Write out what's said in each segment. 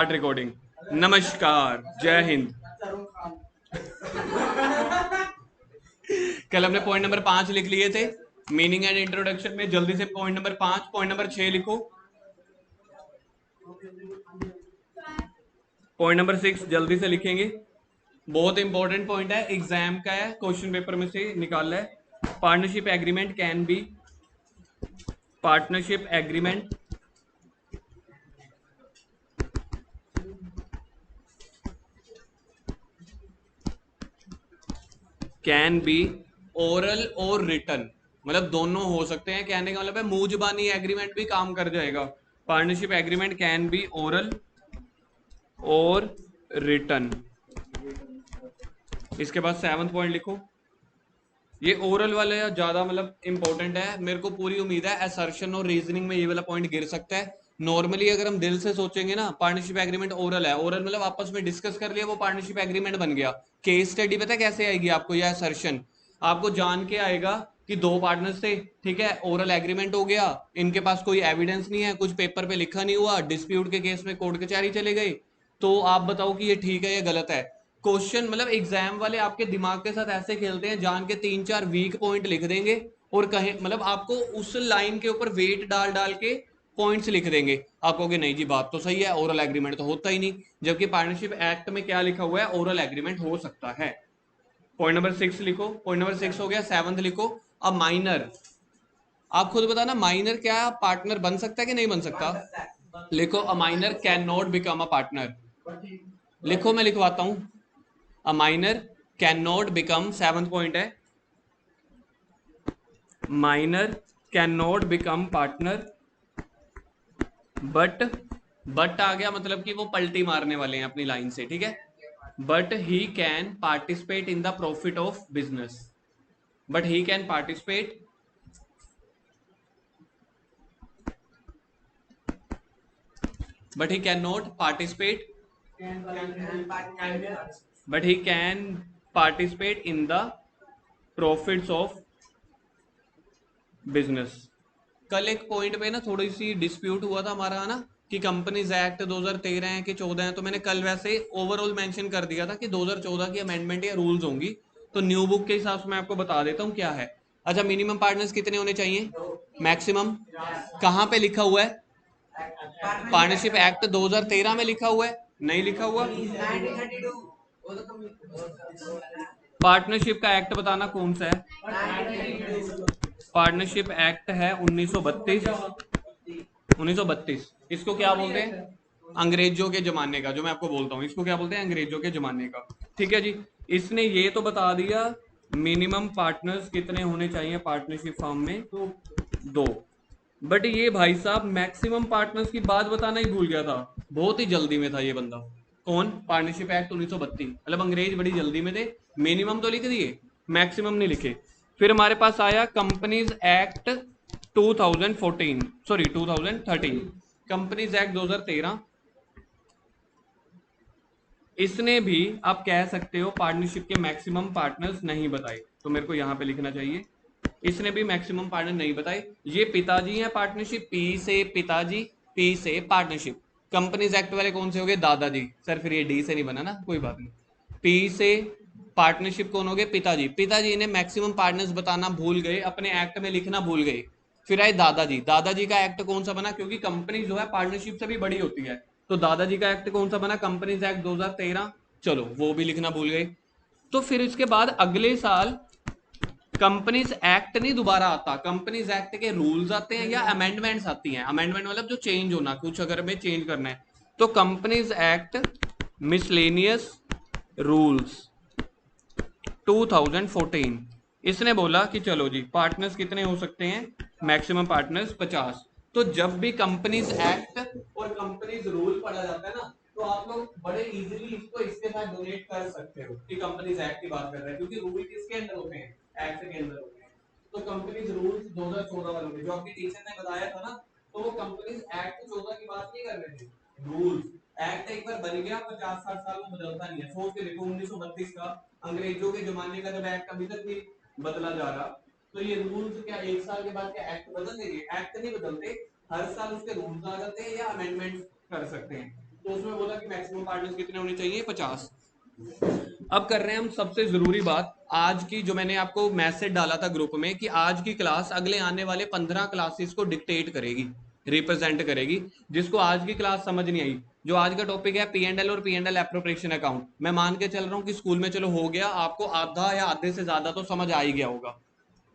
Recording. नमस्कार, जय हिंद। कल हमने पॉइंट नंबर 5 लिख लिए थे मीनिंग एंड इंट्रोडक्शन में। जल्दी से पॉइंट नंबर 5, पॉइंट नंबर 6 लिखो। पॉइंट नंबर 6 जल्दी से लिखेंगे, बहुत इंपॉर्टेंट पॉइंट है, एग्जाम का है, क्वेश्चन पेपर में से निकालना है। Partnership agreement can be, partnership agreement can be oral और रिटन, मतलब दोनों हो सकते हैं। कहने का मतलब है मुंह जुबानी एग्रीमेंट भी काम कर जाएगा। Partnership agreement can be oral और रिटन। इसके बाद 7वां पॉइंट लिखो। ये ओरल वाला ज्यादा मतलब इंपॉर्टेंट है, मेरे को पूरी उम्मीद है असर्शन और रीजनिंग में ये वाला पॉइंट गिर सकता है। नॉर्मली अगर हम दिल से सोचेंगे ना, पार्टनरशिप एग्रीमेंट ओरल है, ओरल मतलब आपस में डिस्कस कर लिया, वो पार्टनरशिप एग्रीमेंट बन गया। केस स्टडी पता है कैसे आएगी आपको, यह असर्शन आपको जान के आएगा कि दो पार्टनर्स थे, ठीक है, ओरल एग्रीमेंट हो गया, इनके पास कोई एविडेंस नहीं है, कुछ पेपर पे लिखा नहीं हुआ, डिस्प्यूट के केस में कोर्ट कचहरी चले गए, तो आप बताओ कि ये ठीक है या गलत है। क्वेश्चन मतलब एग्जाम वाले आपके दिमाग के साथ ऐसे खेलते हैं, जान के 3-4 वीक पॉइंट लिख देंगे और कहें मतलब आपको उस लाइन के ऊपर वेट डाल डाल के पॉइंट्स लिख देंगे। आप कहोगे नहीं जी बात तो सही है, ओरल एग्रीमेंट तो होता ही नहीं, जबकि पार्टनरशिप एक्ट में क्या लिखा हुआ है, ओरल एग्रीमेंट हो सकता है। पॉइंट नंबर 6 लिखो, पॉइंट नंबर 6 हो गया। 7वां लिखो, अ माइनर। आप खुद बताना माइनर क्या पार्टनर बन सकता है कि नहीं बन सकता। लिखो, a minor can not become a partner. लिखो, मैं लिखवाता हूं। A minor can not become, 7वां पॉइंट है, minor can not become partner but आ गया मतलब कि वो पलटी मारने वाले हैं अपनी लाइन से, ठीक है। But he can participate in the profit of business, but he can participate, but he can not participate, but he can participate in the profits of business. कल एक पॉइंट पे ना थोड़ी सी डिस्प्यूट हुआ था हमारा ना, कि कंपनीज एक्ट 2013 है कि 14 है, तो मैंने कल वैसे ओवरऑल मेंशन कर दिया था कि 2014 की अमेंडमेंट या रूल्स होंगी। तो न्यू बुक के हिसाब से मैं आपको बता देता हूँ क्या है। अच्छा, मिनिमम पार्टनर्स कितने होने चाहिए, मैक्सिमम कहाँ पे लिखा हुआ है, पार्टनरशिप एक्ट 2013 में लिखा हुआ है, नहीं लिखा हुआ। पार्टनरशिप का एक्ट बताना कौन सा है। पार्टनरशिप एक्ट है 1932। 1932 इसको क्या बोलते हैं, अंग्रेजों के जमाने का, जो मैं आपको बोलता हूँ इसको क्या बोलते हैं, अंग्रेजों के जमाने का, ठीक है जी। इसने ये तो बता दिया मिनिमम पार्टनर्स कितने होने चाहिए पार्टनरशिप फर्म में, तो 2। बट ये भाई साहब मैक्सिमम पार्टनर्स की बात बताना ही भूल गया था, बहुत ही जल्दी में था ये बंदा। कौन, पार्टनरशिप एक्ट 1932, मतलब अंग्रेज बड़ी जल्दी में थे। मिनिमम तो लिख दिए, मैक्सिमम नहीं लिखे। फिर हमारे पास आया companies act 2014, sorry 2013, companies act 2013। इसने भी आप कह सकते हो पार्टनरशिप के मैक्सिमम पार्टनर्स नहीं बताए, तो मेरे को यहां पे लिखना चाहिए, इसने भी मैक्सिमम पार्टनर नहीं बताए। ये पिताजी हैं पार्टनरशिप, पी से पिताजी, पी से पार्टनरशिप। कंपनीज एक्ट वाले कौन से हो गए, दादाजी। सर फिर ये डी से नहीं बना ना, कोई बात नहीं। पी से पार्टनरशिप कौन हो गए, पिताजी। पिताजी ने मैक्सिमम पार्टनर्स बताना भूल गए, अपने एक्ट में लिखना भूल गए। फिर आए दादाजी। दादाजी का एक्ट कौन सा बना, क्योंकि कंपनी जो है पार्टनरशिप से भी बड़ी होती है, तो दादाजी का एक्ट कौन सा बना, कंपनीज एक्ट 2013। चलो वो भी लिखना भूल गए। तो फिर इसके बाद अगले साल कंपनीज एक्ट नहीं दोबारा आता, कंपनीज एक्ट के रूल्स आते हैं या अमेंडमेंट्स आती हैं। अमेंडमेंट मतलब जो चेंज होना, कुछ अगर में चेंज करना है, तो कंपनीज एक्ट मिसलेनियस रूल्स 2014। इसने बोला कि चलो जी पार्टनर्स कितने हो सकते हैं, मैक्सिमम पार्टनर्स 50। तो जब भी कंपनीज एक्ट और कंपनीज रूल पढ़ा जाता है ना, तो आप लोग बड़े इजीली इसको इसके साथ डोनेट कर सकते हो कि कंपनीज एक्ट की बात कर रहे हैं, क्योंकि रूल किसके अंदर होते हैं, एक्ट के अंदर होते हैं। तो कंपनीज रूल्स 2014 वालों में जो आपके टीचर ने बताया था ना, तो वो कंपनीज एक्ट 14 की बात नहीं कर रहे थे। रूल्स एक्ट एक बार बन गया, 50-60 साल में बदलता नहीं है। सोच के देखो 1932 का, अंग्रेजों के जमाने का जब एक्ट अभी तक भी बदला जा रहा, तो ये रूल्स क्या एक साल के बाद क्या एक्ट बदल देंगे, एक्ट नहीं बदलते, हर साल उसके रूल्स आ जाते हैं या अमेंडमेंट कर सकते हैं। तो उसमें बोला कि मैक्सिमम पार्टनर्स कितने होने चाहिए, 50। अब कर रहे हैं हम सबसे जरूरी बात आज की, जो मैंने आपको मैसेज डाला था ग्रुप में कि आज की क्लास अगले आने वाले 15 क्लासेस को डिक्टेट करेगी, रिप्रेजेंट करेगी। जिसको आज की क्लास समझ नहीं आई, जो आज का टॉपिक है P&L और P&L एप्रोप्रिएशन अकाउंट, मैं मान के चल रहा हूँ कि स्कूल में चलो हो गया, आपको आधा या आधे से ज्यादा तो समझ आ ही गया होगा।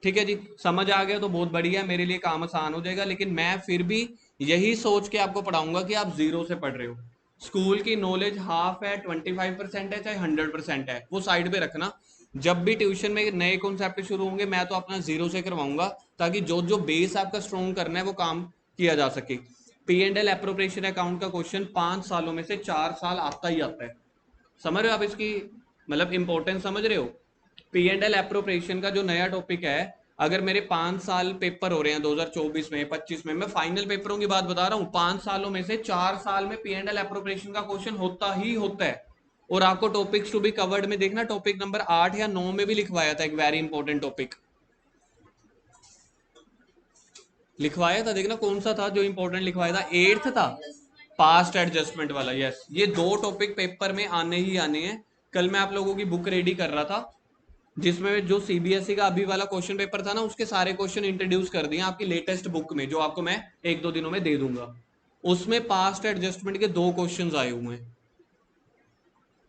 ठीक है जी, समझ आ गया तो बहुत बढ़िया है, मेरे लिए काम आसान हो जाएगा। लेकिन मैं फिर भी यही सोच के आपको पढ़ाऊंगा कि आप जीरो से पढ़ रहे हो। स्कूल की नॉलेज हाफ है, 25% है, चाहे 100% है, वो साइड पे रखना। जब भी ट्यूशन में नए कॉन्सेप्ट शुरू होंगे मैं तो अपना जीरो से करवाऊंगा, ताकि जो जो बेस आपका स्ट्रॉन्ग करना है वो काम किया जा सके। P&L एप्रोप्रिएशन अकाउंट का क्वेश्चन 5 सालों में से 4 साल आता ही आता है। समझ रहे हो आप इसकी मतलब इंपॉर्टेंस, समझ रहे हो? P&L एप्रोप्रिएशन का जो नया टॉपिक है, अगर मेरे 5 साल पेपर हो रहे हैं 2024 में 25 में, मैं फाइनल पेपरों की बात बता रहा हूँ, 5 सालों में से 4 साल में P&L एप्रोप्रिएशन का क्वेश्चन होता ही होता है। और आपको टॉपिक्स टू बी कवर्ड में देखना, टॉपिक नंबर 8 या 9 में भी लिखवाया था एक वेरी इंपॉर्टेंट टॉपिक, लिखवाया था। देखना कौन सा था जो इंपॉर्टेंट लिखवाया था, 8th था, पास्ट एडजस्टमेंट वाला। यस, ये दो टॉपिक पेपर में आने ही आने हैं। कल मैं आप लोगों की बुक रेडी कर रहा था, जिसमें जो सीबीएसई का अभी वाला क्वेश्चन पेपर था ना, उसके सारे क्वेश्चन इंट्रोड्यूस कर दिए आपकी लेटेस्ट बुक में, जो आपको मैं 1-2 दिनों में दे दूंगा। उसमें पास्ट एडजस्टमेंट के 2 क्वेश्चंस आए हुए हैं।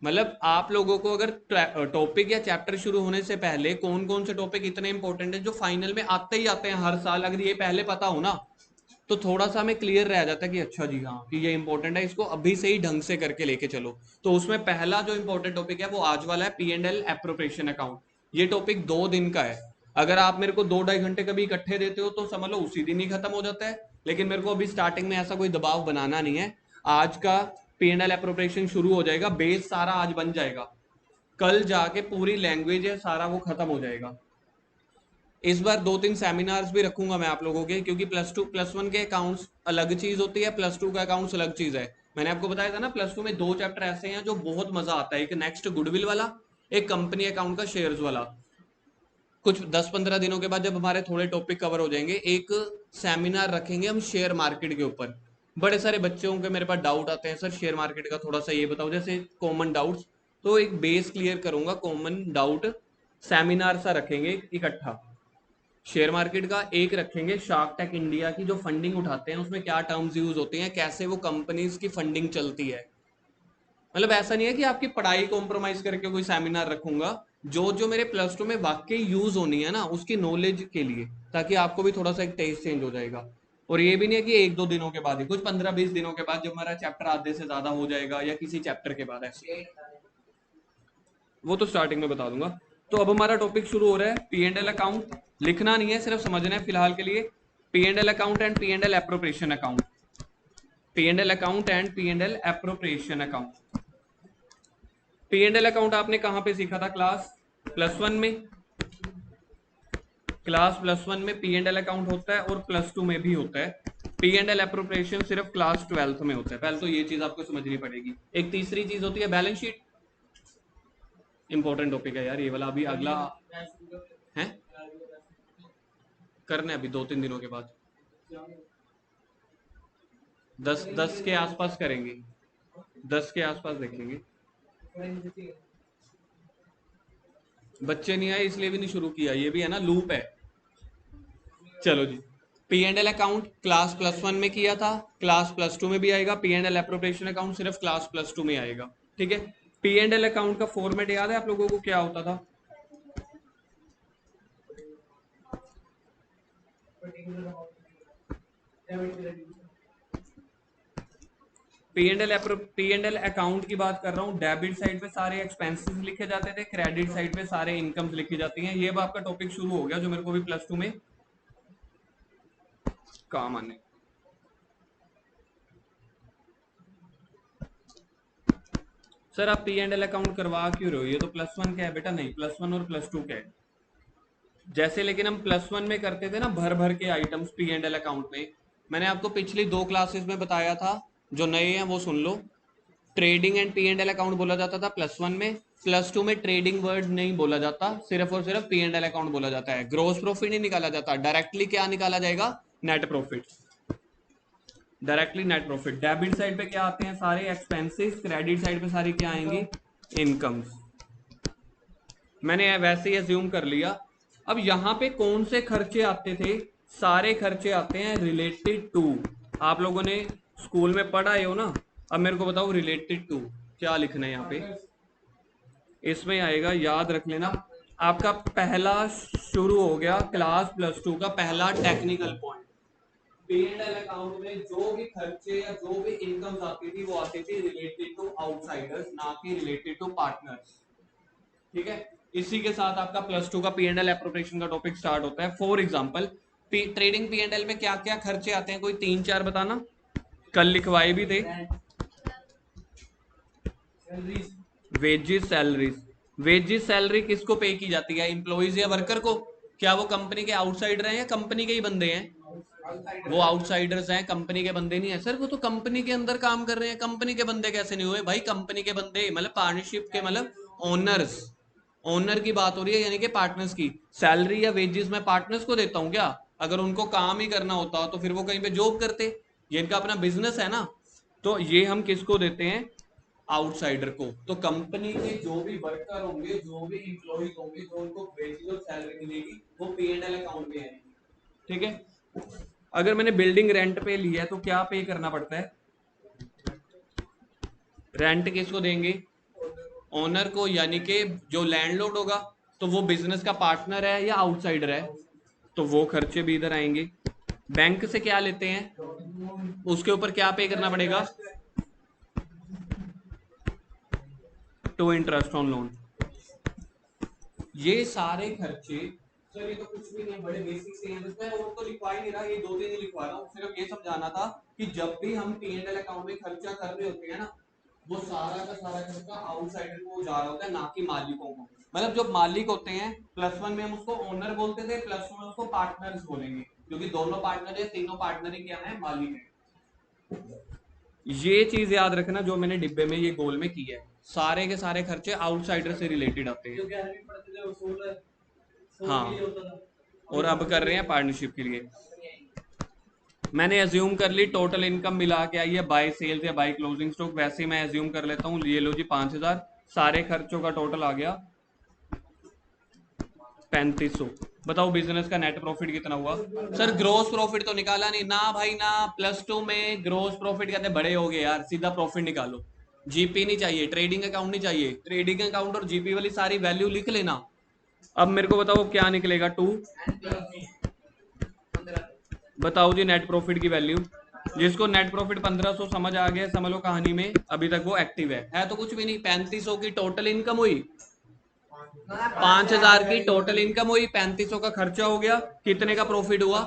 मतलब आप लोगों को अगर टॉपिक या चैप्टर शुरू होने से पहले कौन कौन से टॉपिक इतने इंपॉर्टेंट है जो फाइनल में आते ही आते हैं हर साल, अगर ये पहले पता हो ना, तो थोड़ा सा हमें क्लियर रह जाता है कि अच्छा जी हाँ कि ये इंपॉर्टेंट है, इसको अभी से ही ढंग से करके लेके चलो। तो उसमें पहला जो इंपॉर्टेंट टॉपिक है वो आज वाला है, P&L एप्रोप्रिएशन अकाउंट। ये टॉपिक 2 दिन का है। अगर आप मेरे को 2-2.5 घंटे कभी इकट्ठे देते हो तो समझ लो उसी दिन ही खत्म हो जाता है। लेकिन मेरे को अभी स्टार्टिंग में ऐसा कोई दबाव बनाना नहीं है। आज का P&L एप्रोप्रिएशन शुरू हो जाएगा, बेस सारा आज बन जाएगा, कल जाके पूरी लैंग्वेज है सारा वो खत्म हो जाएगा। इस बार 2-3 सेमिनार्स भी रखूंगा मैं आप लोगों के, क्योंकि +2 +1 के अकाउंट्स अलग चीज होती है, +2 का अकाउंट्स अलग चीज है। मैंने आपको बताया था ना, +2 में 2 चैप्टर ऐसे हैं जो बहुत मजा आता है, एक नेक्स्ट गुडविल वाला, एक कंपनी अकाउंट का शेयर्स वाला। कुछ 10-15 दिनों के बाद जब हमारे थोड़े टॉपिक कवर हो जाएंगे, एक सेमिनार रखेंगे हम शेयर मार्केट के ऊपर। बड़े सारे बच्चों के मेरे पास डाउट आते हैं, सर शेयर मार्केट का थोड़ा सा ये बताओ, जैसे कॉमन डाउट्स। तो एक बेस क्लियर करूंगा, कॉमन डाउट सेमिनार सा रखेंगे इकट्ठा। शेयर मार्केट का एक रखेंगे, शार्क टैंक इंडिया की जो फंडिंग उठाते हैं उसमें क्या टर्म्स यूज होते हैं, कैसे वो कंपनीज की फंडिंग चलती है। मतलब ऐसा नहीं है कि आपकी पढ़ाई कॉम्प्रोमाइज करके कोई सेमिनार रखूंगा, जो जो मेरे +2 में वाकई यूज होनी है ना उसकी नॉलेज के लिए, ताकि आपको भी थोड़ा सा एक टेस्ट चेंज हो जाएगा। और ये भी नहीं है कि 1-2 दिनों के बाद ही, कुछ 15-20 दिनों के बाद जब हमारा चैप्टर आधे से ज्यादा हो जाएगा, या किसी चैप्टर के बाद ऐसे, वो तो स्टार्टिंग में बता दूंगा। तो अब हमारा टॉपिक शुरू हो रहा है, P&L अकाउंट। लिखना नहीं है, सिर्फ समझना है फिलहाल के लिए। P&L account and P&L appropriation account, P&L account and P&L appropriation account. P&L account आपने कहां पे सीखा था, क्लास +1 में। क्लास +1 में P&L अकाउंट होता है और +2 में भी होता है। P&L एप्रोप्रिएशन सिर्फ क्लास 12th में होता है। पहले तो ये चीज आपको समझनी पड़ेगी। एक तीसरी चीज होती है बैलेंस शीट, इंपॉर्टेंट टॉपिक है यार ये वाला। अभी अगला है करना है अभी 2-3 दिनों के बाद, 10 के आसपास करेंगे, 10 के आसपास देखेंगे। बच्चे नहीं आए इसलिए भी नहीं शुरू किया, ये भी है ना, लूप है। चलो जी, P&L अकाउंट क्लास +1 में किया था, क्लास +2 में भी आएगा। P&L एप्रोप्रिएशन अकाउंट सिर्फ क्लास +2 में आएगा। ठीक है, P&L अकाउंट का फॉर्मेट याद है आप लोगों को क्या होता था? P&L अकाउंट की बात कर रहा हूँ, डेबिट साइड पे सारे एक्सपेंसेस लिखे जाते थे, क्रेडिट साइड पे सारे इनकम्स लिखी जाती हैं। ये आपका टॉपिक शुरू हो गया जो मेरे को भी +2 में काम आने। सर आप P&L अकाउंट करवा क्यों रहे हो, ये तो +1 का है बेटा। नहीं, +1 और +2 का है जैसे, लेकिन हम +1 में करते थे ना भर भर के आइटम्स P&L अकाउंट में। मैंने आपको पिछली 2 क्लासेस में बताया था, जो नए हैं वो सुन लो। ट्रेडिंग एंड P&L अकाउंट बोला जाता था +1 में, +2 में ट्रेडिंग वर्ड नहीं बोला जाता, सिर्फ और सिर्फ P&L अकाउंट बोला जाता है। ग्रोस प्रॉफिट नहीं निकाला जाता, डायरेक्टली क्या निकाला जाएगा, net profit. Directly net profit. Debit side पे क्या आते हैं? सारे एक्सपेंसेस। क्रेडिट साइड पे सारी क्या आएंगी? इनकम्स। मैंने वैसे ही अज्यूम कर लिया। अब यहाँ पे कौन से खर्चे आते थे? सारे खर्चे आते हैं रिलेटेड टू। आप लोगों ने स्कूल में पढ़ा है हो ना। अब मेरे को बताओ रिलेटेड टू क्या लिखना है यहाँ पे। इसमें आएगा, याद रख लेना, आपका पहला शुरू हो गया क्लास +2 का पहला टेक्निकल पॉइंट। P&L अकाउंट में जो भी खर्चे या जो भी इनकम्स आती थी वो आती थी रिलेटेड टू आउटसाइडर्स, ना कि रिलेटेड टू पार्टनर्स। ठीक है, इसी के साथ आपका +2 का P&L एप्रोप्रिएशन का टॉपिक स्टार्ट होता है। फॉर एग्जांपल ट्रेडिंग P&L में क्या क्या खर्चे आते हैं? कोई 3-4 बताना, कल लिखवाए भी थे। Wages salaries. वेजेस सैलरी किसको पे की जाती है? एम्प्लॉइज या वर्कर को? क्या वो कंपनी के आउटसाइडर हैं या कंपनी के ही बंदे हैं? वो आउटसाइडर्स हैं, कंपनी के बंदे नहीं है। सर वो तो कंपनी के अंदर काम कर रहे हैं, कंपनी के बंदे कैसे नहीं हुए? भाई कंपनी के बंदे मतलब पार्टनरशिप के, मतलब ओनर्स। ओनर की बात हो रही है, यानी कि पार्टनर्स की। सैलरी या वेजेस मैं पार्टनर्स को देता हूँ क्या? अगर उनको काम ही करना होता तो फिर वो कहीं पे जॉब करते। ये इनका अपना बिजनेस है ना। तो ये हम किसको देते हैं? आउटसाइडर को। तो कंपनी के जो भी वर्कर होंगे, जो भी इंप्लॉइज होंगे, जो उनको वेजेस और सैलरी मिलेगी वो P&L अकाउंट में आएगी। ठीक है। अगर मैंने बिल्डिंग रेंट पे लिया है तो क्या पे करना पड़ता है? रेंट किसको देंगे? ओनर को, यानी कि जो लैंडलॉर्ड होगा। तो वो बिजनेस का पार्टनर है या आउटसाइडर है? तो वो खर्चे भी इधर आएंगे। बैंक से क्या लेते हैं? उसके ऊपर क्या पे करना पड़ेगा? To interest on loan. ये सारे खर्चे। सर ये तो कुछ भी नहीं, बड़े बेसिक से हैं। मैं और तो लिखवा ही नहीं रहा, ये 2 दिन ही लिखवा रहा हूँ। सिर्फ ये समझाना था कि जब भी हम P&L अकाउंट में खर्चा कर रहे होते हैं ना, वो सारा का सारा खर्चा आउटसाइडर को जा रहा होता है, ना कि मालिकों को। मतलब जो मालिक होते हैं, +1 में हम उसको ओनर बोलते थे, +2 में उसको पार्टनर्स बोलेंगे, क्योंकि दोनों पार्टनर है, तीनों पार्टनर ही क्या है? मालिक है। ये चीज याद रखना जो मैंने डिब्बे में ये गोल में किया है। सारे के सारे खर्चे आउटसाइडर से रिलेटेड आते हैं। हाँ, और अब कर रहे हैं पार्टनरशिप के लिए। मैंने एज्यूम कर ली टोटल इनकम मिला के आई है बाय सेल्स या बाय क्लोजिंग स्टॉक। वैसे मैं एज्यूम कर लेता हूँ, ये लो जी 5000। सारे खर्चों का टोटल आ गया 3500। बताओ बिजनेस का नेट प्रॉफिट कितना हुआ? सर ग्रोस प्रॉफिट तो निकाला नहीं ना भाई ना। +2 में ग्रोस प्रॉफिट कहते बड़े हो गए यार, सीधा प्रॉफिट निकालो। जीपी नहीं चाहिए, ट्रेडिंग अकाउंट नहीं चाहिए। ट्रेडिंग अकाउंट और जीपी वाली सारी वैल्यू लिख लेना। अब मेरे को बताओ क्या निकलेगा? 2। बताओ जी नेट प्रॉफिट की वैल्यू। जिसको नेट प्रॉफिट 1500 समझ आ गया, समझ लो कहानी में अभी तक वो एक्टिव है तो कुछ भी नहीं। 3500 की टोटल इनकम हुई, 5000 की टोटल इनकम हुई, 3500 का खर्चा हो गया, कितने का प्रॉफिट हुआ?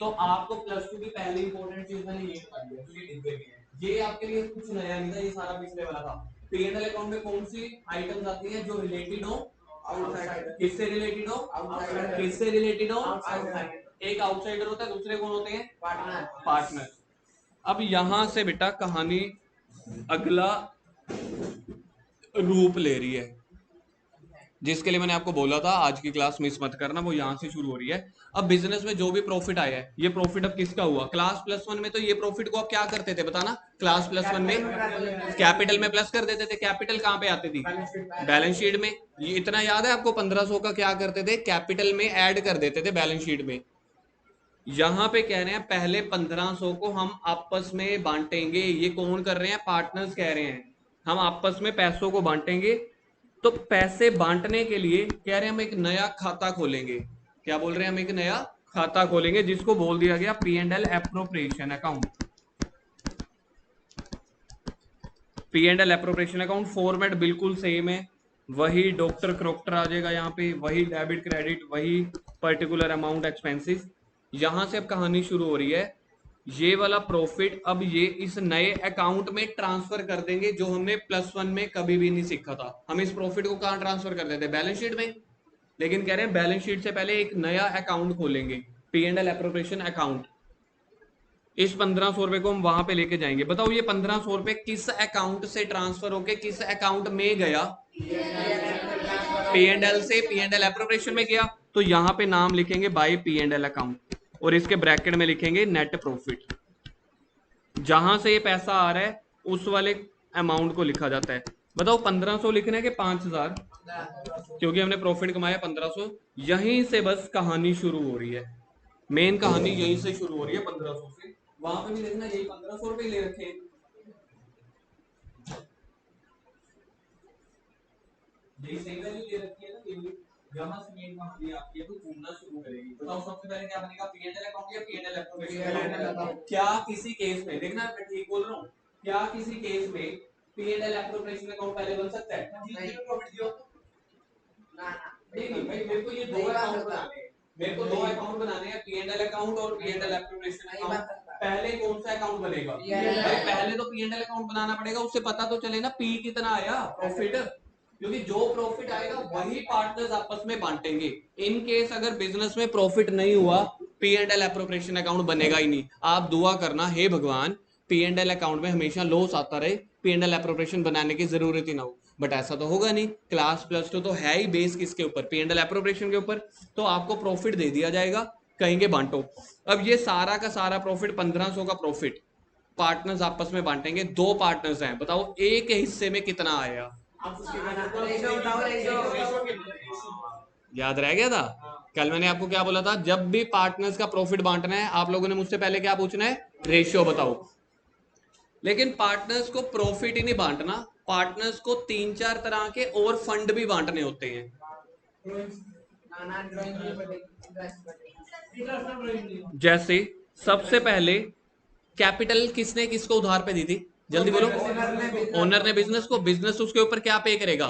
तो आपको +2 की पहली इंपॉर्टेंट चीज मैंने ये बता दिया, तो ये डिब्बे में है। ये आपके लिए कुछ नया नहीं था, ये सारा पिछले वाला था। P&L अकाउंट में कौन सी आइटम्स आती है जो रिलेटेड हो? किससे रिलेटेड हो? किससे रिलेटेड हो? एक आउटसाइडर होता है, दूसरे कौन होते हैं? पार्टनर। अब यहां से बेटा कहानी अगला रूप ले रही है, जिसके लिए मैंने आपको बोला था आज की क्लास मिस मत करना, वो यहां से शुरू हो रही है। अब बिजनेस में जो भी प्रॉफिट आया है, ये प्रॉफिट अब किसका हुआ? क्लास +1 में तो ये प्रॉफिट को आप क्या करते थे बताना? क्लास +1 में कैपिटल में प्लस कर देते थे। कैपिटल कहां पे आती थी? बैलेंस शीट में। ये इतना याद है आपको? 1500 का क्या करते थे? कैपिटल में ऐड कर देते थे बैलेंस शीट में। यहां पे कह रहे हैं पहले 1500 को हम आपस में बांटेंगे। ये कौन कर रहे हैं? पार्टनर्स कह रहे हैं हम आपस में पैसों को बांटेंगे। तो पैसे बांटने के लिए कह रहे हैं हम एक नया खाता खोलेंगे। क्या बोल रहे हैं? हम एक नया खाता खोलेंगे जिसको बोल दिया गया P&L appropriation account. P&L appropriation account format बिल्कुल सेम है। वही डॉक्टर क्रोक्टर आ जाएगा यहाँ पे, वही डेबिट क्रेडिट, वही पर्टिकुलर अमाउंट एक्सपेंसेस। यहां से अब कहानी शुरू हो रही है। ये वाला प्रॉफिट अब ये इस नए अकाउंट में ट्रांसफर कर देंगे, जो हमने +1 में कभी भी नहीं सीखा था। हम इस प्रॉफिट को कहां ट्रांसफर कर देते? बैलेंस शीट में। लेकिन कह रहे हैं बैलेंस शीट से पहले एक नया अकाउंट खोलेंगे, P&L एप्रोप्रिएशन अकाउंट। इस 1500 रुपए को हम वहां पे लेके जाएंगे। बताओ ये 1500 रुपए किस अकाउंट से ट्रांसफर होके किस अकाउंट में गया? P&L से P&L एप्रोप्रिएशन में गया। तो यहां पे नाम लिखेंगे बाय P&L अकाउंट, और इसके ब्रैकेट में लिखेंगे नेट प्रॉफिट। जहां से ये पैसा आ रहा है उस वाले अमाउंट को लिखा जाता है। बताओ 1500 लिखना है कि 5000? क्योंकि हमने प्रॉफिट कमाया 1500, यहीं से बस कहानी शुरू हो रही है। मेन कहानी यहीं से शुरू हो रही है 1500 से। वहां पे भी देखना यही 1500 रुपए ले रखे हैं। यही सही वैल्यू ले रखी है ना, ये यहाँ से मेन कहानी आपकी तो घूमना शुरू करेगी। बताओ सबसे पहले क्या बनेगा, पीएनएल अकाउंट या पीएनएल एप्रोप्रिएशन? क्या किसी केस में, देखना मैं ठीक बोल रहा हूँ, क्या किसी केस में पीएनएल एप्रोप्रिएशन अकाउंट पहले बन सकता है? नहीं नहीं भाई, मेरे को ये दो अकाउंट बनाने हैं, मेरे को दो अकाउंट बनाने हैं, पीएनएल अकाउंट और पीएनएल एप्रोप्रिएशन अकाउंट। पहले कौन सा अकाउंट बनेगा भाई? पहले तो पीएनएल अकाउंट बनाना पड़ेगा, उससे पता तो चले ना पी कितना आया, प्रॉफिट। क्योंकि जो प्रॉफिट आएगा वही पार्टनर्स आपस में बांटेंगे। इन केस अगर बिजनेस में प्रॉफिट नहीं हुआ, P and L appropriation account बनेगा ही नहीं। आप दुआ करना, हे भगवान पी एंड एल अकाउंट में हमेशा लॉस आता रहे, पी एंड एल एप्रोप्रिएशन बनाने की जरूरत ही ना हो। बट ऐसा तो होगा नहीं। क्लास प्लस टू तो है ही बेस किसके ऊपर? पी एंड एल एप्रोप्रिएशन के ऊपर। तो आपको प्रॉफिट दे दिया जाएगा, कहेंगे बांटो। अब ये सारा का सारा प्रॉफिट 1500 का प्रॉफिट पार्टनर्स आपस में बांटेंगे। दो पार्टनर्स हैं, बताओ एक हिस्से में कितना आया? याद रह गया था? कल मैंने आपको क्या बोला था, जब भी पार्टनर्स का प्रॉफिट बांटना है आप लोगों ने मुझसे पहले क्या पूछना है? रेशियो बताओ। लेकिन पार्टनर्स को प्रॉफिट ही नहीं बांटना, पार्टनर्स को तीन चार तरह के और फंड भी बांटने होते हैं। जैसे सबसे पहले कैपिटल किसने किसको उधार पे दी थी? जल्दी बोलो। ओनर ने बिजनेस को। बिजनेस उसके ऊपर क्या पे करेगा?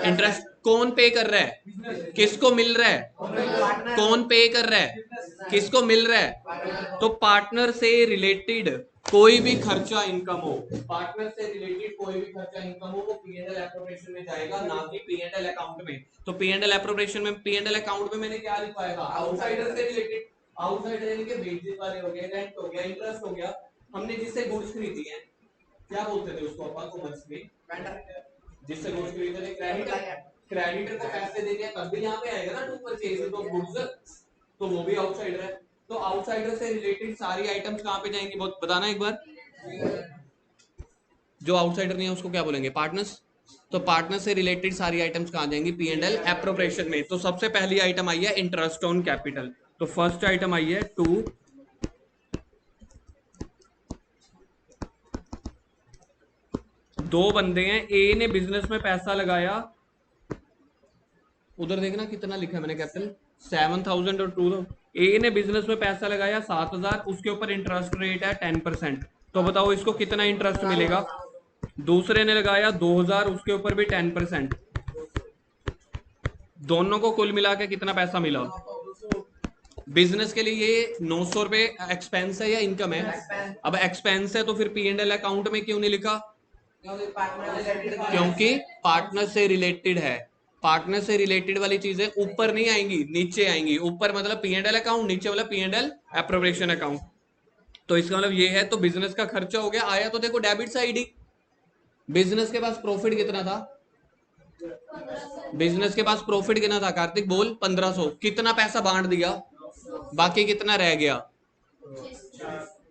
इंटरेस्ट। कौन पे कर रहा है? किसको मिल रहा है? कौन पे कर रहा है? किसको मिल रहा है? तो पार्टनर से रिलेटेड कोई भी खर्चा इनकम हो, पार्टनर से रिलेटेड कोई भी खर्चा इनकम हो, वो पीएनएल एप्रोप्रिएशन में जाएगा, ना कि पीएनएल अकाउंट में। तो पीएनएल एप्रोप्रिएशन में, पीएनएल अकाउंट में मैंने क्या लिखवाया था? आउटसाइडर से रिलेटेड। आउटसाइडर यानी कि वेजेस वाले हो गए, रेंट हो गया, इंटरेस्ट हो गया, हमने जिससे गुड्स खरीदी है, क्या बोलते थे उसको अपन कॉमर्स में? जिससे गुड्स खरीदे थे, क्रेडिटर। क्रेडिटर को पैसे देते हैं तब भी यहाँ पे आएगा ना टू परचेज ऑफ गुड्स, तो वो भी आउटसाइडर है। तो आउटसाइडर से रिलेटेड सारी आइटम्स कहाँ पे जाएंगी, बहुत बताना एक बार। जो आउटसाइडर नहीं है उसको क्या बोलेंगे? पार्टनर्स। तो पार्टनर से रिलेटेड सारी आइटम्स कहाँ जाएंगी? पी एंड एल एप्रोप्रिएशन में। तो सबसे पहली आइटम आई है इंटरेस्ट ऑन कैपिटल। तो फर्स्ट आइटम आई है टू दो बंदे हैं, ए ने बिजनेस में पैसा लगाया, उधर देखना कितना लिखा है मैंने कैपिटल, 7000 और 2, ए ने बिजनेस में पैसा लगाया 7000, उसके ऊपर इंटरेस्ट रेट है 10%। तो बताओ इसको कितना इंटरेस्ट मिलेगा? दूसरे ने लगाया 2000, उसके ऊपर भी 10%। दोनों को कुल मिला के कितना पैसा मिला? बिजनेस के लिए ये 900 रुपए एक्सपेंस है या इनकम है? अब एक्सपेंस है तो फिर पी एंड एल अकाउंट में क्यों नहीं लिखा? क्योंकि पार्टनर से रिलेटेड है। पार्टनर से रिलेटेड वाली चीजें ऊपर नहीं आएंगी, नीचे आएंगी। ऊपर मतलब पी एंड एल अकाउंट, नीचे वाला P and L appropriation account. तो इसका मतलब ये है, तो बिजनेस का खर्चा हो गया, आया तो देखो डेबिट साइड ही। बिजनेस के पास प्रॉफिट कितना था? बिजनेस के पास प्रॉफिट कितना था कार्तिक बोल? 1500। कितना पैसा बांट दिया? बाकी कितना रह गया?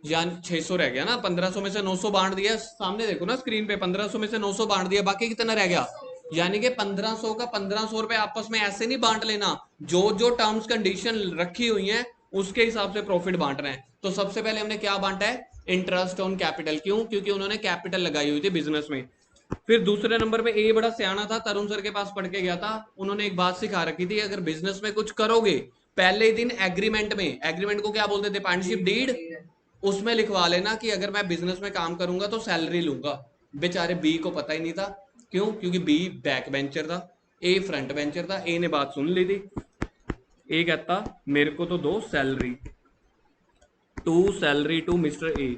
यानी 600 रह गया ना। 1500 में से 900 बांट दिया, सामने देखो ना स्क्रीन पे, 1500 में से 900 बांट दिया, बाकी कितना रह गया? यानी कि 1500 का 1500 रुपए आपस में ऐसे नहीं बांट लेना, जो जो टर्म्स कंडीशन रखी हुई है उसके हिसाब से प्रॉफिट बांट रहे हैं। तो सबसे पहले हमने क्या बांटा है? Interest on capital. क्यों? क्योंकि उन्होंने कैपिटल लगाई हुई थी बिजनेस में। फिर दूसरे नंबर पे ए बड़ा सियाना था, तरुण सर के पास पढ़ के गया था, उन्होंने एक बात सिखा रखी थी, अगर बिजनेस में कुछ करोगे पहले दिन एग्रीमेंट में, एग्रीमेंट को क्या बोलते थे? Partnership deed. उसमें लिखवा लेना कि अगर मैं बिजनेस में काम करूंगा तो सैलरी लूंगा। बेचारे बी को पता ही नहीं था। क्यों? क्योंकि बी बैक बेंचर था, ए फ्रंट बेंचर था। ए ने बात सुन ली थी, ए कहता मेरे को तो दो salary, two salary to mister A,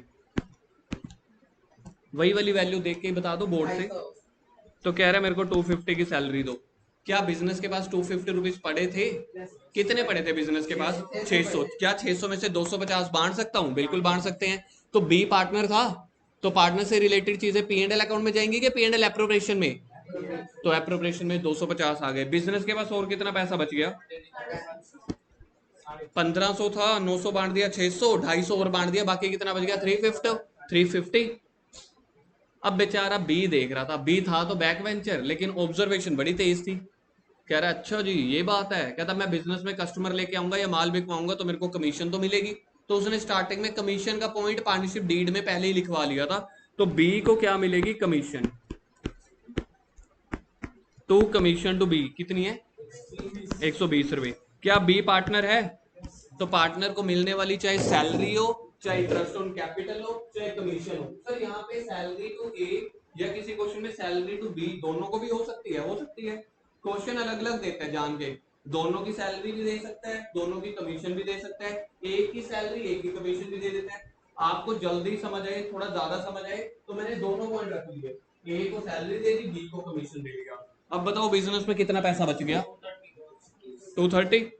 वही वाली वैल्यू देख के बता दो बोर्ड से। तो कह रहा है मेरे को 250 की सैलरी दो। क्या बिजनेस के पास 250 रुपीज पड़े थे? कितने पड़े थे बिजनेस के पास? 600। क्या 600 में से 250 बांट सकता हूं? बिल्कुल बांट सकते हैं। तो बी पार्टनर था, तो पार्टनर से रिलेटेड चीजें पी एंड एल अकाउंट में जाएंगी कि पी एंड एल एप्रोप्रिएशन में? तो एप्रोप्रिएशन में 250 आ गए। बिजनेस के पास और कितना पैसा बच गया? 1500 था, 900 बांट दिया 600, 250 और बांट दिया, बाकी कितना बच गया? 350। 350। अब बेचारा बी देख रहा था, बी था तो बैक वेंचर, लेकिन ऑब्जर्वेशन बड़ी तेज थी। कह रहा अच्छा जी ये बात है, कहता मैं बिजनेस में कस्टमर लेके आऊंगा या माल बिकवाऊंगा तो मेरे को कमीशन तो मिलेगी। तो उसने स्टार्टिंग में कमीशन का पॉइंट पार्टनरशिप डीड में पहले ही लिखवा लिया था। तो बी को क्या मिलेगी, commission. Two commission to B कितनी है, 120 रुपए। क्या बी पार्टनर है? तो पार्टनर को मिलने वाली चाहे सैलरी हो, चाहे इंटरेस्ट ऑन कैपिटल हो, चाहे कमीशन हो। सर यहाँ पे सैलरी टू ए या किसी क्वेश्चन में सैलरी टू बी दोनों को भी हो सकती है, हो सकती है। क्वेश्चन अलग अलग देता है जान के, दोनों की सैलरी भी दे सकता है, दोनों की कमीशन भी दे सकता है, एक की सैलरी एक की कमीशन भी दे देता है। आपको जल्दी समझ आए, थोड़ा ज्यादा समझ आए, तो मैंने दोनों पॉइंट रख लिए, ए को सैलरी दे दी, बी को कमीशन दे दिया। अब बताओ बिजनेस में कितना पैसा बच गया, 230।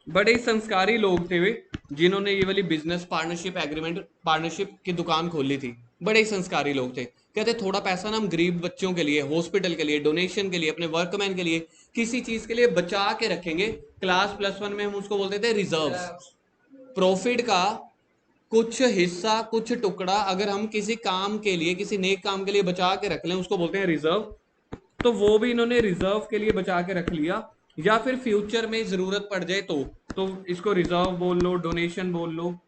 बड़े ही संस्कारी लोग थे वे, जिन्होंने ये वाली बिजनेस पार्टनरशिप एग्रीमेंट पार्टनरशिप की दुकान खोली थी। बड़े ही संस्कारी लोग थे। कहते थोड़ा पैसा ना हम गरीब बच्चों के लिए, हॉस्पिटल के लिए, डोनेशन के लिए, अपने वर्कमैन के लिए, किसी चीज के लिए बचा के रखेंगे। क्लास +1 में हम उसको बोलते थे रिजर्व। प्रॉफिट का कुछ हिस्सा, कुछ टुकड़ा अगर हम किसी काम के लिए, किसी नेक काम के लिए बचा के रख लें, उसको बोलते हैं रिजर्व। तो वो भी इन्होंने रिजर्व के लिए बचा के रख लिया, या फिर फ्यूचर में जरूरत पड़ जाए तो इसको रिजर्व बोल लो, डोनेशन बोल लो।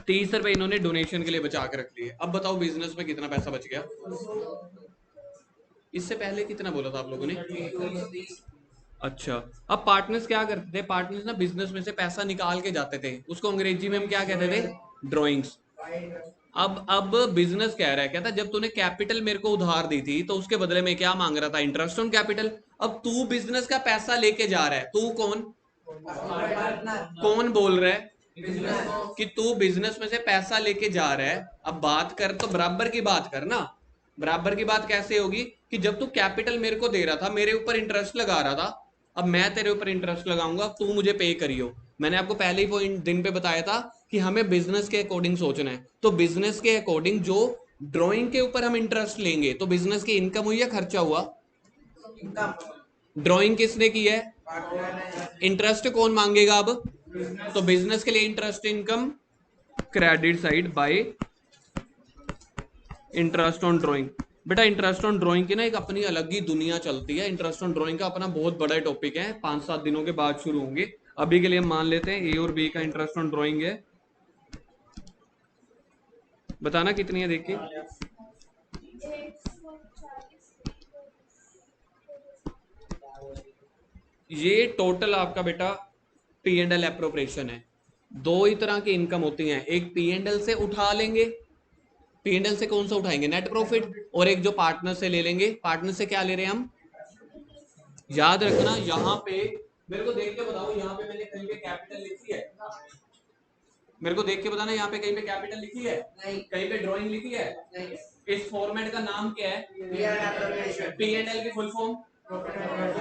30 रुपए इन्होंने डोनेशन के लिए बचा के रख लिए। अब बताओ बिजनेस में कितना पैसा बच गया। इससे पहले कितना बोला था आप लोगों ने? अच्छा। अब पार्टनर्स क्या करते थे, पार्टनर्स ना बिजनेस में से पैसा निकाल के जाते थे, उसको अंग्रेजी में हम क्या कहते थे, ड्रॉइंग्स। अब बिजनेस कह रहा है, कहता जब तूने कैपिटल मेरे को उधार दी थी तो उसके बदले में क्या मांग रहा था, इंटरेस्ट ऑन कैपिटल। अब तू बिजनेस का पैसा लेके जा रहा है, तू कौन, कौन बोल रहा है कि तू बिजनेस में से पैसा लेके जा रहा है। अब बात कर तो बराबर की बात कर ना। बराबर की बात कैसे होगी कि जब तू कैपिटल मेरे को दे रहा था, मेरे ऊपर इंटरेस्ट लगा रहा था, अब मैं तेरे ऊपर इंटरेस्ट लगाऊंगा, तू मुझे पे करियो। मैंने आपको पहले ही पॉइंट दिन पे बताया था कि हमें बिजनेस के अकॉर्डिंग सोचना है। तो बिजनेस के अकॉर्डिंग जो ड्राइंग के ऊपर हम इंटरेस्ट लेंगे, तो बिजनेस की इनकम हुई या खर्चा हुआ? ड्राइंग किसने की है, इंटरेस्ट कौन मांगेगा अब, तो बिजनेस के लिए interest income credit side by interest on drawing. बेटा इंटरेस्ट ऑन ड्राइंग की ना एक अपनी अलग ही दुनिया चलती है। इंटरेस्ट ऑन ड्राइंग का अपना बहुत बड़ा टॉपिक है, 5-7 दिनों के बाद शुरू होंगे। अभी के लिए हम मान लेते हैं ए और बी का इंटरेस्ट ऑन ड्राइंग है। बताना कितनी है, देखिए। ये टोटल आपका बेटा पी एंड एल एप्रोप्रिएशन है। दो ही तरह की इनकम होती हैं, एक पी एंड एल से उठा लेंगे, पी एंड एल से कौन सा उठाएंगे, नेट प्रॉफिट, और एक जो पार्टनर से ले लेंगे। पार्टनर से क्या ले रहे हैं हम, याद रखना यहाँ पे मेरे को देख के बताओ, यहाँ पे मैंने कहीं पे कैपिटल लिखी है, मेरे को देख के बताना यहाँ पे कहीं पे कैपिटल लिखी है, नहीं। कहीं पे ड्राइंग लिखी है, नहीं। इस फॉर्मेट का नाम क्या है, पी एंड एल की फुल फॉर्म। तो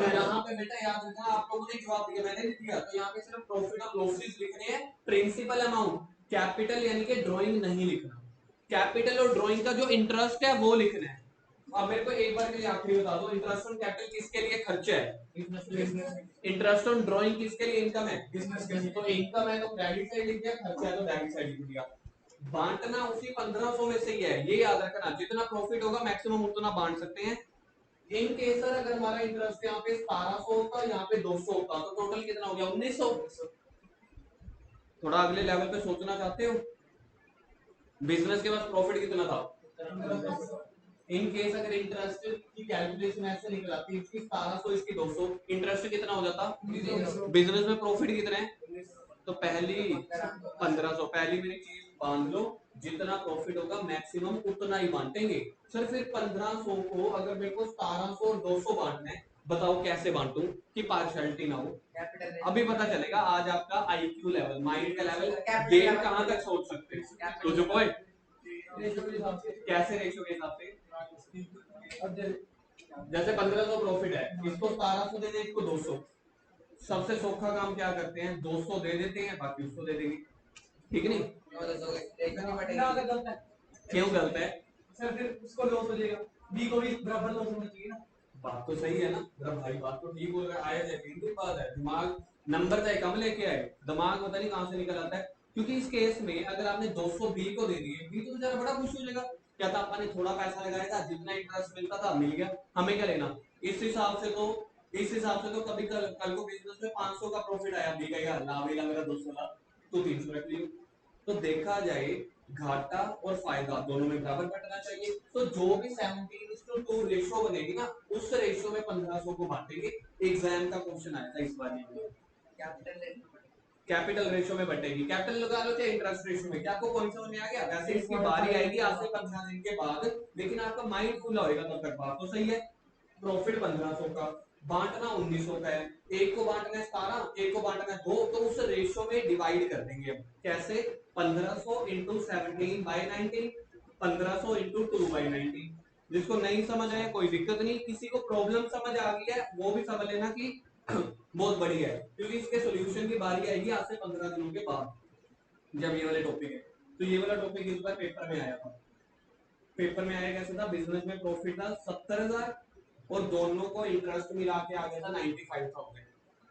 यहाँ पे बेटा याद रखना, आप लोगों ने जवाब दिया, मैंने लिख दिया, तो यहाँ पे सिर्फ प्रॉफिट और लॉसेस लिखने हैं, प्रिंसिपल अमाउंट, कैपिटल यानी कि ड्राइंग नहीं लिखना। कैपिटल और ड्राइंग का जो इंटरेस्ट है वो लिखना है। अब मेरे को एक बार के लिए आखिरी बता दो, इंटरेस्ट ऑन कैपिटल किसके लिए खर्चा है, इंटरेस्ट ऑन ड्राइंग किसके लिए इनकम है, बिजनेस के लिए। तो इनकम है तो क्रेडिट साइड लिख दिया, खर्चा है तो डेबिट साइड लिख दिया। बांटना उसी 1500 में से ही है, ये याद रखना, जितना प्रॉफिट होगा मैक्सिमम उतना बांट सकते हैं। इन केस अगर हमारा इंटरेस्ट यहाँ पे 1700 होता, यहाँ पे 200 होता, तो टोटल कितना हो गया, 1900। थोड़ा अगले लेवल पे सोचना चाहते हो, बिजनेस के पास प्रॉफिट कितना था। इन केस अगर इंटरेस्ट की कैलकुलेशन ऐसे निकल आती, इसकी 1700 इसकी 200, इंटरेस्ट कितना हो जाता, बिजनेस में प्रॉफिट कितना है, तो पहली 1500, पहली मेरी चीज बांध लो, जितना प्रॉफिट होगा मैक्सिमम उतना ही बांटेंगे। सर फिर 1500 को अगर मेरे को 1700 और 200 बांटना है, बताओ कैसे बांटूं कि पार्शियलिटी ना हो। अभी पता चलेगा आज आपका आईक्यू लेवल, माइंड का लेवल, गेम कहां तक सोच सकते हैं। तो जो कोई कैसे रेशियो के हिसाब से, जैसे 1500 प्रॉफिट है, इसको 1700 दे दे, इसको 200। सबसे सौखा काम क्या करते हैं, 200 दे देते हैं, बाकी उसको दे देंगे, ठीक नहीं। क्यों गलत है, सर फिर उसको लॉस हो जाएगा, बी को भी बराबर लॉस होना चाहिए ना। बात तो सही है ना मेरा भाई, बात तो ठीक बोल रहा है, आया जाए, बात है, दिमाग नंबर चाहे कम लेके आए, दिमाग पता नहीं कहां से निकल आता है। क्योंकि इस केस में अगर आपने 200 बी को दे दिए, बी तो बेचारा बड़ा खुश हो जाएगा, क्या था आपने थोड़ा पैसा लगाया था, जितना इंटरेस्ट मिलता था मिल गया, हमें क्या लेना। इस हिसाब से तो कभी कल को बिजनेस में 500 का प्रॉफिट आया, बी कहेगा ना मिला मेरा 200 था, तो 300 रख लियो। तो देखा जाए घाटा और फायदा दोनों में बराबर बटना चाहिए। तो जो भी 17:2 रेशो बनेगी ना, उस रेशो में 1500 को बांटेंगे। एग्जाम का क्वेश्चन आया था इस बार ये, कैपिटल रेशो में बटेगी। कैपिटल लगा लो चाहे इंटरेस्ट रेशो में, क्या आपको कौन समझ में आ गया। वैसे इसकी बारी आएगी आज से 15 दिन के बाद, लेकिन आपका माइंड खुला होगा तब तक। बात तो सही है। प्रॉफिट 1500 का, बांटना 1900 का है, एक को बांटना है 17, एक को बांटना है 2, तो उस रेशो में डिवाइड कर देंगे। कैसे? 1500 इंटू 17/19, 1500 इंटू 2/19। जिसको नहीं समझ आया कोई दिक्कत नहीं, किसी को प्रॉब्लम समझ आ गई है वो भी समझ लेना कि बहुत बढ़िया है, क्योंकि इसके सॉल्यूशन की बारी आएगी आज से 15 दिनों के बाद, जब ये वाले टॉपिक है। तो ये वाला टॉपिक इस बार पेपर में आया था। पेपर में आया कैसे था, बिजनेस में प्रॉफिट था 70,000 और दोनों को इंटरेस्ट मिला के आ गया था 95,000।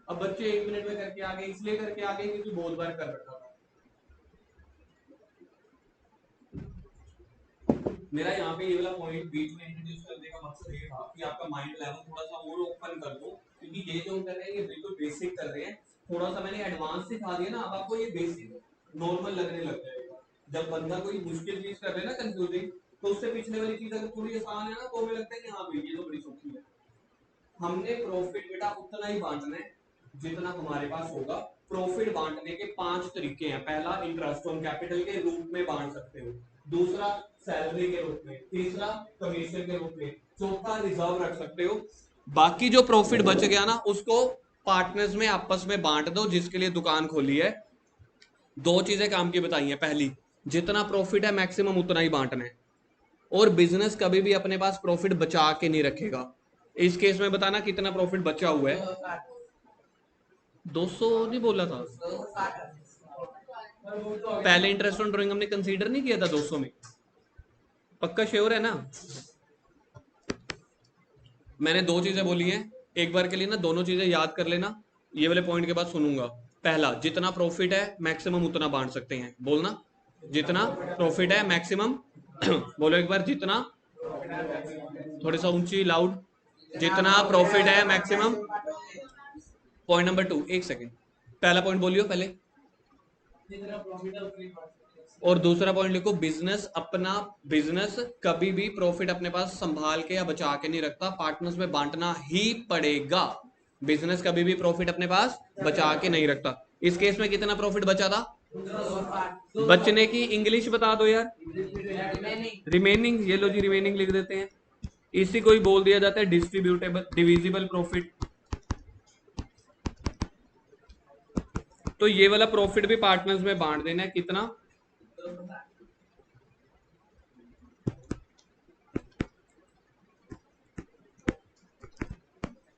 अब बच्चे 1 मिनट में करके आ गए, इसलिए करके आ गए क्योंकि बहुत बार कर रखा था। मेरा यहाँ पे ये वाला पॉइंट बीच में इंट्रोड्यूस करने का मकसद ये था कि आपका माइंड लेवल थोड़ा सा और ओपन कर दूं, क्योंकि ये जो कर रहे हैं ये बिल्कुल बेसिक कर रहे हैं। थोड़ा सा मैंने एडवांस सिखा दिया ना, अब आपको ये बेसिक नॉर्मल लगने लग जाएगा। जब बंदा कोई मुश्किल चीज कर रहे हैं ना कंफ्यूजिंग, तो उससे पिछले वाली चीज अगर थोड़ी आसान है ना, तो हमें लगता है कि हाँ भाई ये तो बड़ी सौखी है। हमने प्रॉफिट बेटा उतना ही बांटना है जितना हमारे पास होगा। प्रॉफिट बांटने के 5 तरीके हैं। पहला, इंटरेस्ट ऑन कैपिटल के रूप में बांट सकते हो। दूसरा, सैलरी के रूप में। तीसरा, कमीशन के रूप में। चौथा, रिजर्व रख सकते हो। बाकी जो प्रॉफिट बच गया ना, उसको पार्टनर्स में आपस में बांट दो, जिसके लिए दुकान खोली है। दो चीजें काम की बताई हैं। पहली, जितना प्रॉफिट है मैक्सिमम उतना ही बांटना है, और बिजनेस कभी भी अपने पास प्रॉफिट बचा के नहीं रखेगा। इस केस में बताना कितना प्रॉफिट बचा हुआ है। 200 नहीं बोला था पहले, इंटरेस्ट ऑन ड्राइंग हमने कंसीडर नहीं किया था 200 में, पक्का श्योर है ना। मैंने दो चीजें बोली हैं, एक बार के लिए ना दोनों चीजें याद कर लेना। ये वाले पॉइंट के बाद सुनूंगा। पहला, जितना प्रॉफिट है मैक्सिमम उतना बांट सकते हैं, बोलना जितना प्रॉफिट है मैक्सिमम बोलो एक बार, जितना, थोड़ी सा ऊंची लाउड, जितना प्रॉफिट है मैक्सिमम। पॉइंट नंबर 2, एक सेकेंड, पहला पॉइंट बोलियो पहले, और दूसरा पॉइंट लिखो, बिजनेस कभी भी प्रॉफिट अपने पास संभाल के या बचा के नहीं रखता, पार्टनर्स में बांटना ही पड़ेगा। बिजनेस कभी भी प्रॉफिट अपने पास बचा के नहीं रखता। इस केस में कितना प्रॉफिट बचा था? बचने की इंग्लिश बता दो यार। रिमेनिंग, ये लो जी, रिमेनिंग लिख देते हैं। इसी को ही बोल दिया जाता है डिस्ट्रीब्यूटेबल डिविजिबल प्रॉफिट। तो ये वाला प्रॉफिट भी पार्टनर्स में बांट देना है। कितना?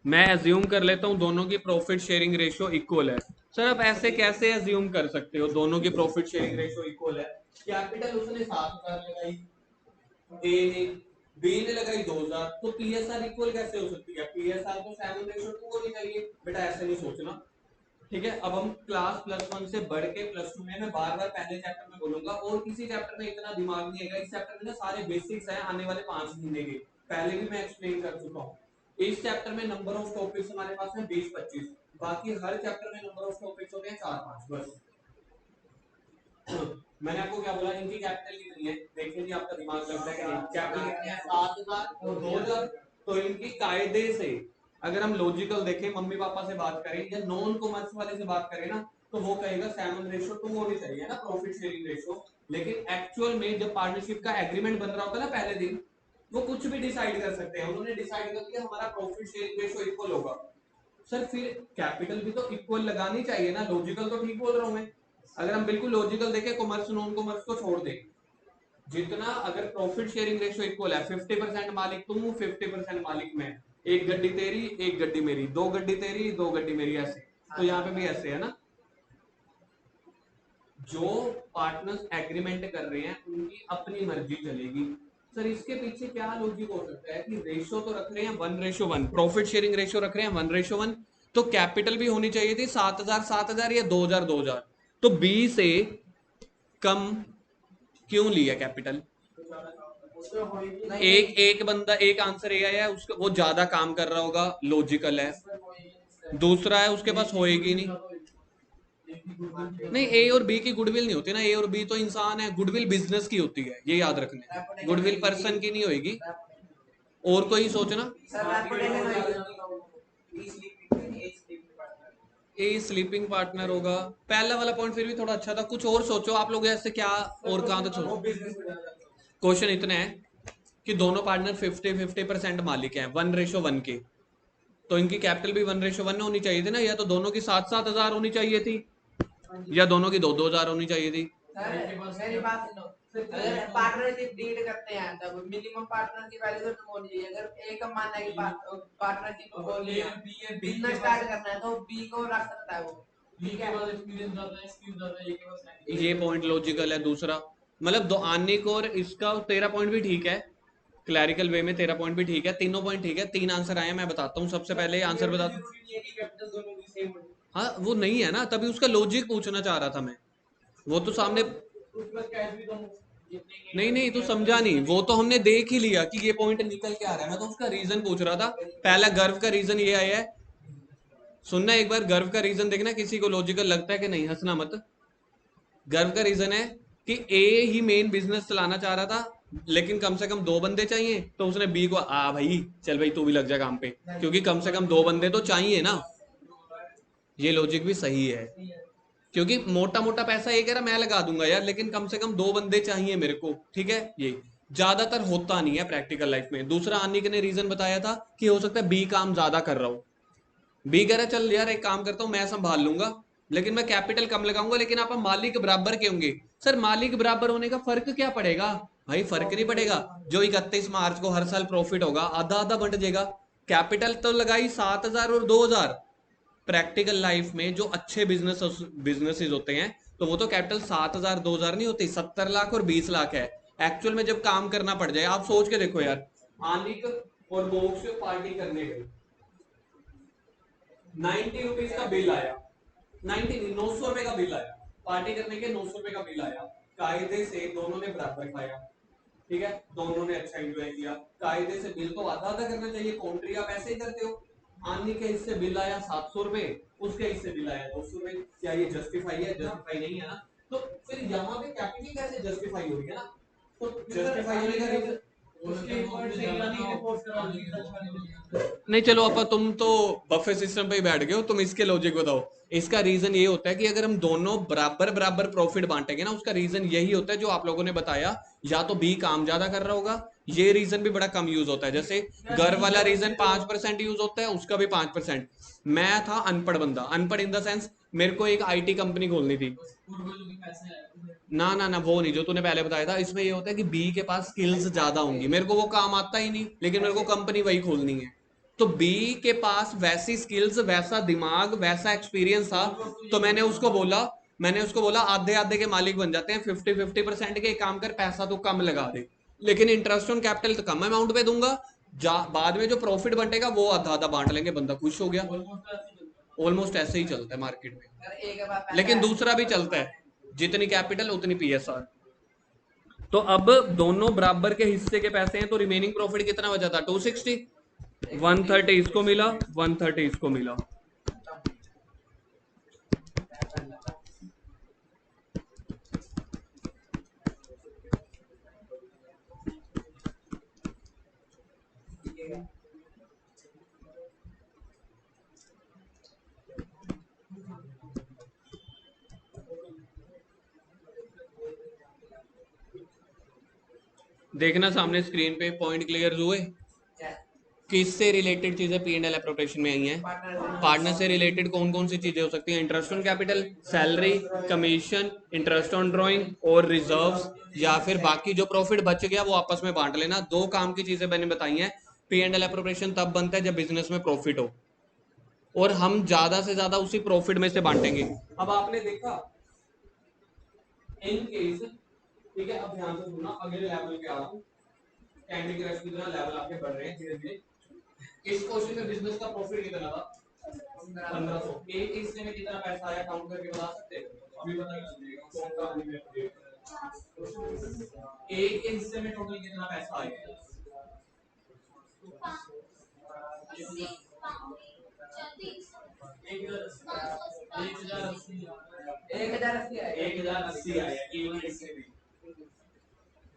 मैं एज्यूम कर लेता हूं दोनों की प्रॉफिट शेयरिंग रेशियो इक्वल है। सर आप ऐसे कैसे एज्यूम कर सकते हो दोनों की प्रॉफिट शेयरिंग रेशियो इक्वल है? कैपिटल उसने 7,000 लगाई, ए ने, बी ने लगाई 2,000, तो पीएसआर इक्वल कैसे हो सकती है? पीएसआर तो 7:2 होनी चाहिए। बेटा ऐसे नहीं सोचना, ठीक है। अब हम क्लास +1 से बढ़ के +2 में, मैं बार बार पहले चैप्टर में बोलूंगा, और किसी चैप्टर में इतना दिमाग नहीं आएगा। इस चैप्टर में ना सारे बेसिक्स हैं आने वाले 5 महीने के, पहले भी मैं एक्सप्लेन कर चुका हूँ। इस चैप्टर में नंबर ऑफ टॉपिक्स हमारे पास है 20-25, बाकी हर चैप्टर में नंबर ऑफ टॉपिक्स होते हैं 4-5 बस। मैंने आपको क्या बोला, इनकी कैपिटल कितनी है देखिए जी, आपका दिमाग लगता है कि नहीं। कैपिटल कितनी है? 7,000 और 2,000। तो इनकी कायदे से अगर हम लॉजिकल देखें, मम्मी पापा से बात करें या नॉन कॉमर्स वाले से बात करें ना, तो वो कहेगा 7:2 होनी चाहिए ना प्रॉफिट शेयरिंग रेशियो। लेकिन एक्चुअल में जब पार्टनरशिप का एग्रीमेंट बन रहा होता है ना पहले दिन, वो कुछ भी डिसाइड कर सकते हैं। उन्होंने डिसाइड कर दिया हमारा प्रॉफिट शेयरिंग रेशियो इक्वल होगा। सर फिर कैपिटल भी तो इक्वल लगानी चाहिए ना, लॉजिकल तो ठीक बोल रहा हूं मैं। अगर हम बिल्कुल लॉजिकल देखें, कॉमर्स नॉन कॉमर्स को छोड़ दें, जितना अगर प्रॉफिट शेयरिंग रेशियो इक्वल है, 50% मालिक तुम, 50% मालिक मैं, एक गड्डी तेरी एक गड्डी मेरी, 2 गड्डी तेरी 2 गड्डी मेरी, ऐसे। तो यहाँ पे भी ऐसे है ना। जो पार्टनर्स एग्रीमेंट कर रहे हैं उनकी अपनी मर्जी चलेगी। सर इसके पीछे क्या लॉजिक हो सकता है कि रेशियो तो रख रहे हैं 1:1, प्रॉफिट शेयरिंग रेशियो रख रहे हैं 1:1, तो कैपिटल भी होनी चाहिए थी 7,000 7,000 या 2,000 2,000। तो बी से कम क्यों लिया कैपिटल? एक बंदा एक आंसर ए आया है, उसका वो ज्यादा काम कर रहा होगा, लॉजिकल है। दूसरा है उसके पास होएगी नहीं। नहीं, ए और बी की गुडविल नहीं होती ना, ए और बी तो इंसान है, गुडविल बिजनेस की होती है, ये याद रखना, गुडविल पर्सन की नहीं होगी। और कोई सोचना। ए स्लीपिंग पार्टनर होगा। पहला वाला पॉइंट फिर भी थोड़ा अच्छा था, कुछ और सोचो आप लोग ऐसे, क्या और कहां तक सोचो। क्वेश्चन इतना है कि दोनों पार्टनर 50-50% मालिक हैं, 1:1 के, तो इनकी कैपिटल भी 1:1 होनी चाहिए थी ना, या तो दोनों की 7-7 हजार होनी चाहिए थी, या दोनों की 2-2 हजार होनी चाहिए थी। मेरी बात सुनो, अगर पार्टनरशिप डील करते हैं तब मिनिमम पार्टनर की वैल्यू तो होनी चाहिए। अगर ए का मानना है कि पार्टनरशिप को बिजनेस स्टार्ट करना है तो बी को रख सकता है वो, ठीक है। ये पॉइंट लॉजिकल है। दूसरा मतलब दो आनिक और इसका, तेरा पॉइंट भी ठीक है, क्लैरिकल वे में तेरा पॉइंट भी ठीक है, तीनों पॉइंट ठीक है। 3 आंसर आए, मैं बताता हूँ। सबसे पहले आंसर बता, हाँ वो नहीं है ना, तभी उसका लॉजिक पूछना चाह रहा था मैं। वो तो सामने नहीं नहीं, तो समझा नहीं, वो तो हमने देख ही लिया कि ये पॉइंट निकल के आ रहा है, मैं तो उसका रीजन पूछ रहा था। पहला गर्व का रीजन ये आया है, सुनना एक बार, गर्व का रीजन देखना किसी को लॉजिकल लगता है कि नहीं, हंसना मत। गर्व का रीजन है कि ए ही मेन बिजनेस चलाना चाह रहा था, लेकिन कम से कम 2 बंदे चाहिए, तो उसने बी को, आ भाई चल भाई तू भी लग जा काम पे, क्योंकि कम से कम 2 बंदे तो चाहिए ना। ये लॉजिक भी सही है, क्योंकि मोटा मोटा पैसा ये कह रहा मैं लगा दूंगा यार, लेकिन कम से कम 2 बंदे चाहिए मेरे को, ठीक है। ये ज्यादातर होता नहीं है प्रैक्टिकल लाइफ में। दूसरा आनिक ने रीजन बताया था कि हो सकता है बी काम ज्यादा कर रहा हूं, बी कह रहा है चल यार एक काम करता हूँ मैं संभाल लूंगा, लेकिन मैं कैपिटल कम लगाऊंगा, लेकिन आप मालिक बराबर के होंगे। सर मालिक बराबर होने का फर्क क्या पड़ेगा? भाई फर्क नहीं पड़ेगा, जो 31 मार्च को हर साल प्रॉफिट होगा आधा आधा बंट जाएगा। कैपिटल तो लगाई 7 हजार और 2 हजार। प्रैक्टिकल लाइफ में जो अच्छे बिजनेसेस होते हैं, तो वो तो कैपिटल 7 हजार 2 हजार नहीं होती, 70 लाख और 20 लाख है। एक्चुअल में जब काम करना पड़ जाए, आप सोच के देखो यार, आनिक और मोक्ष पार्टी करने गए, 90 रुपीज का बिल आया, 90 नहीं, 900 रुपए का बिल आया, पार्टी करने के 900 रुपए का बिल आया। कायदे से दोनों ने बराबर खाया, ठीक है, दोनों ने अच्छा एंजॉय किया, कायदे से बिल तो आधा आधा करना चाहिए, कॉन्ट्री आप ऐसे ही करते हो। आने के हिस्से बिल आया 700 रुपए, उसके हिस्से बिल आया 200 रुपए, क्या ये जस्टिफाई है? जस्टिफाई नहीं है ना। तो फिर यहाँ पे कैपिटल कैसे जस्टिफाई हो रही है ना, तो जस्टिफाई होने का रीजन नहीं, चलो अपा तुम तो बफे सिस्टम पे ही बैठ गए हो, तुम इसके लॉजिक बताओ। इसका रीजन ये होता है कि अगर हम दोनों बराबर बराबर प्रॉफिट बांटेंगे ना, उसका रीजन यही होता है जो आप लोगों ने बताया, या तो बी काम ज्यादा कर रहा होगा, ये रीजन भी बड़ा कम यूज होता है। जैसे घर वाला रीजन 5% यूज होता है, उसका भी 5%। मैं था अनपढ़ बंदा, अनपढ़ इन द सेंस मेरे को एक आईटी कंपनी खोलनी थी। ना ना ना, वो नहीं जो तूने पहले बताया था। इसमें ये होता है कि बी के पास स्किल्स ज्यादा होंगी, मेरे को वो काम आता ही नहीं, लेकिन मेरे को कंपनी वही खोलनी है। तो बी के पास वैसी स्किल्स, वैसा दिमाग, वैसा एक्सपीरियंस था, तो मैंने उसको बोला आधे आधे के मालिक बन जाते हैं, 50-50% के, काम कर पैसा तो कम लगा दे, लेकिन इंटरेस्ट ऑन कैपिटल तो कम अमाउंट पे दूंगा, बाद में जो प्रॉफिट बटेगा वो आधा आधा बांट लेंगे, बंदा खुश हो गया। ऑलमोस्ट ऐसे ही चलता है मार्केट में, लेकिन दूसरा भी चलता है, जितनी कैपिटल उतनी पीएसआर। तो अब दोनों बराबर के हिस्से के पैसे हैं, तो रिमेनिंग प्रॉफिट कितना बचा था? 260। 130 इसको मिला, 130 इसको मिला। देखना सामने स्क्रीन पे पॉइंट क्लियर हुए? किससे रिलेटेड चीजें पी एंड एल एप्रोप्रिएशन में आई हैं? पार्टनर से रिलेटेड कौन कौन सी चीजें हो सकती हैं? Interest on capital, salary, commission, interest on drawing और रिजर्व्स, या फिर बाकी जो प्रॉफिट बच गया वो आपस में बांट लेना। 2 काम की चीजें मैंने बताई हैं। पी एंड एल एप्रोप्रिएशन तब बनता है जब बिजनेस में प्रॉफिट हो, और हम ज्यादा से ज्यादा उसी प्रॉफिट में से बांटेंगे। अब आपने देखा इन केस, ठीक है, अब ध्यान से सुनना, अगले लेवल पे आ रहा हूँ। कैंडी क्रश की तरह लेवल आपके बढ़ रहे हैं धीरे धीरे। इस क्वेश्चन में बिजनेस का प्रॉफिट कितना था? 1500। एक हिस्से में कितना पैसा आया काउंट करके बता सकते हैं? अभी पता चल जाएगा कौन सा आदमी है। एक के हिस्से में टोटल कितना पैसा आएगा? 1080 आया एक हिस्से में।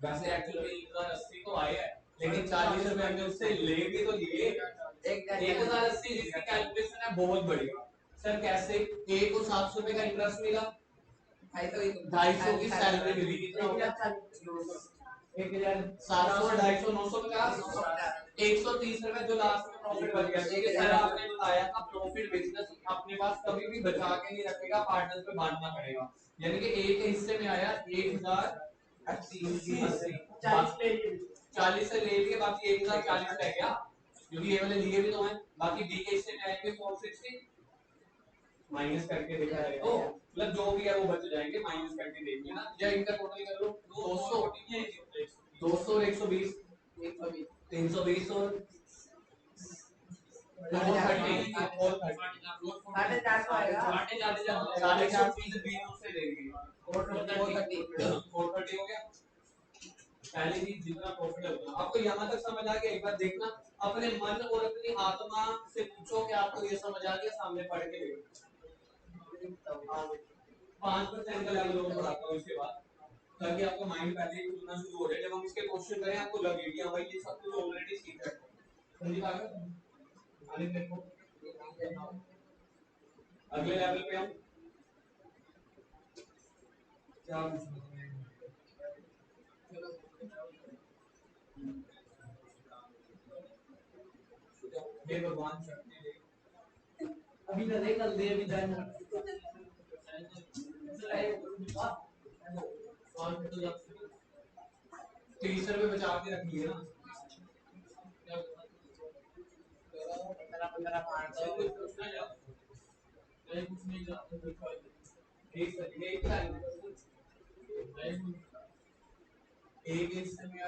वैसे एक्चुअली 1080 तो आया है, लेकिन 40 रुपए हमने उससे ले भी तो लिए। 1080 जिसकी कैलकुलेशन है बहुत बढ़िया। सर कैसे? ए को 700 रुपए का इंटरेस्ट मिला, 250 की सैलरी मिली, कितना हो गया? 1700, 250, 950, 130 रुपए जो लास्ट में प्रॉफिट बच गया। ठीक है सर, आपने बताया था प्रॉफिट बिजनेस अपने पास कभी भी बचा के नहीं रखेगा, पार्टनर्स पे बांटना पड़ेगा। यानी कि ए के हिस्से में आया 1080, 40 से ले लिए, बाकी 1040 रह गया, क्योंकि ये वाले लिए भी तो हैं। बाकी बी के हिस्से में आएंगे 460, माइनस करके देखा है तो मतलब जो भी है वो बच जाएंगे, माइनस करके देख लेना। या इनका टोटल कर लो 200, 200 और 120, 320 और 430 हो गया। पहले भी जितना प्रॉफिट है उतना। आपको यहाँ तक समझ आ गया? एक बार देखना अपने मन और अपनी आत्मा से पूछो कि आपको ये समझ आ गया, सामने पढ़ के देखो। 5% का लेवल और बढ़ाता हूँ इसके बाद, ताकि आपका माइंड पहले ही खुलना शुरू हो जाए। जब हम इसके क्वेश्चन करें आपको लगे कि भाई ये सब कुछ ऑलरेडी सीख है। समझ आ गया? आगे देखो, अगले लेवल पे हम क्या हे भगवान शक्ति दे। अभी ना दे, कल दे, अभी जाए 30 रुपए बचा के रखिए ना। एक हिस्से में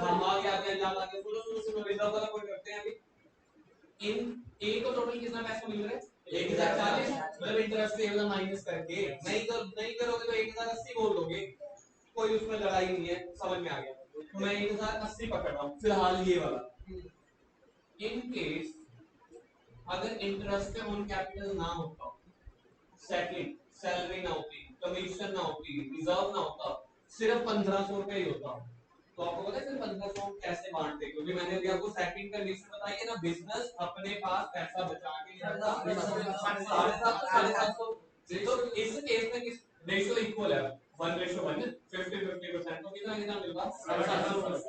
हम आगे आगे आगे सुनो सुनो सुनो, रिजर्व वाला कोई करते हैं अभी। इन ए को टोटल कितना पैसा मिल रहा है? 1040, मतलब इंटरेस्ट पे माइनस करके। नहीं करोगे तो 1080 बोल दोगे, कोई उसमें लड़ाई नहीं है, समझ में आ गया। तो मैं 1080 पकड़ रहा हूँ फिलहाल ये वाला। इन केस अगर इंटरेस्ट ऑन कैपिटल ना होता, सेकंड सैलरी ना होती, कमीशन ना होती, रिजर्व ना होता, सिर्फ 1500 रुपए ही होता, तो आपको पता है फिर 1500 कैसे बांटते? क्योंकि मैंने अभी आपको सेकंड कंडीशन बताई है ना, बिजनेस अपने पास पैसा बचा के रखता 750। तो इस केस में किस रेशियो इक्वल है? 1:1, 50-50%। तो कितना कितना मिलता? 750।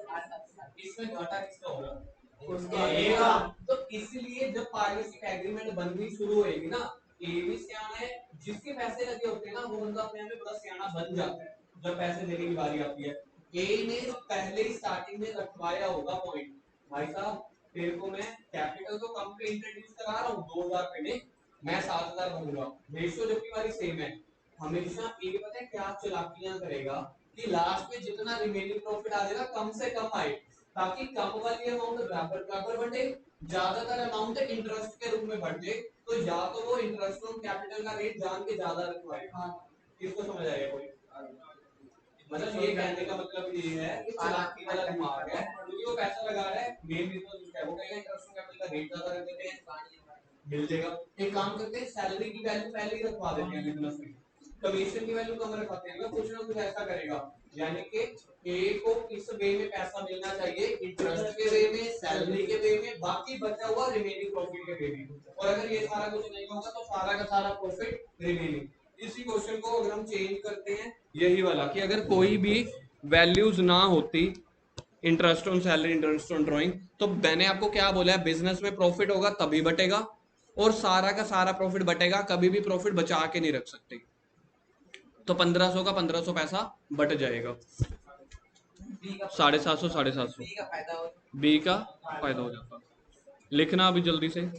इसमें घाटा किसका होगा? उसका। तो इसलिए जब पार्टनरशिप एग्रीमेंट बननी शुरू होएगी ना, ए भी सियाना है, जिसके पैसे लगे होते हैं ना वो बंदा अपने आप में बड़ा सियाना बन जाता है जब पैसे देने की बारी आती है। ए ने पहले ही स्टार्टिंग में रखवाया होगा पॉइंट, भाई साहब तेरे को मैं कैपिटल तो कम पे इंट्रोड्यूस करा रहा हूँ 2000 रुपए में, मैं 7000 दूंगा, रेशियो जबकि हमारी सेम है। हमेशा ए पता है क्या चालाकियां करेगा कि लास्ट में जितना रिमेनिंग प्रॉफिट आ जाएगा कम से कम आए, ताकि कम वाली अमाउंट बराबर बराबर बढ़े, ज्यादातर अमाउंट इंटरेस्ट के रूप में बढ़े। तो या तो वो इंटरेस्ट ऑन कैपिटल का रेट जान के ज्यादा रखवाएगा। किसको समझ आएगा कोई? मतलब ये कहने का मतलब ये है कि चालाकी वाला दिमाग है, क्योंकि वो पैसा लगा रहा है, मेन बिजनेस उसका है, वो कहेगा इंटरेस्ट ऑन कैपिटल का रेट ज्यादा रख देते हैं, मिल जाएगा। एक काम करते हैं, सैलरी की वैल्यू पहले ही रखवा देते हैं बिजनेस में, कमीशन की वैल्यू कम रखवाते हैं, कुछ ना कुछ ऐसा करेगा। यानी कि ए को किस वे में पैसा मिलना चाहिए? इंटरेस्ट के वे में, सैलरी के वे में, बाकी बचा हुआ रिमेनिंग प्रॉफिट के वे में। और अगर ये सारा कुछ नहीं होगा तो सारा का सारा प्रॉफिट रिमेनिंग। इसी क्वेश्चन को अगर हम चेंज करते हैं, यही वाला कि अगर कोई भी वैल्यूज ना होती, interest on salary, interest on drawing, तो मैंने आपको क्या बोला है, बिजनेस में प्रॉफिट होगा तभी बटेगा, और सारा का सारा प्रॉफिट बटेगा, कभी भी प्रॉफिट बचा के नहीं रख सकते। तो 1500 का 1500 पैसा बट जाएगा, 750, 750 बी का फायदा हो जाता। लिखना अभी जल्दी से,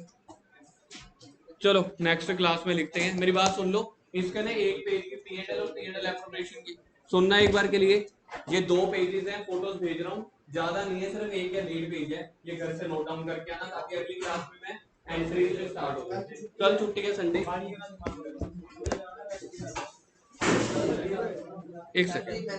चलो नेक्स्ट क्लास में लिखते हैं। मेरी बात सुन लो, इसका ना एक पेज की पीएनएल और पीएनएल एप्रोप्रिएशन की सुनना एक बार के लिए। ये 2 पेजेस हैं, फोटोज भेज रहा हूँ, ज्यादा नहीं है, सिर्फ 1 या 1.5 पेज है। ये घर से नोट डाउन करके आना, ताकि अगली क्लास में मैं एंट्री से स्टार्ट हो। कल छुट्टी है, संडे। एक सेकेंड।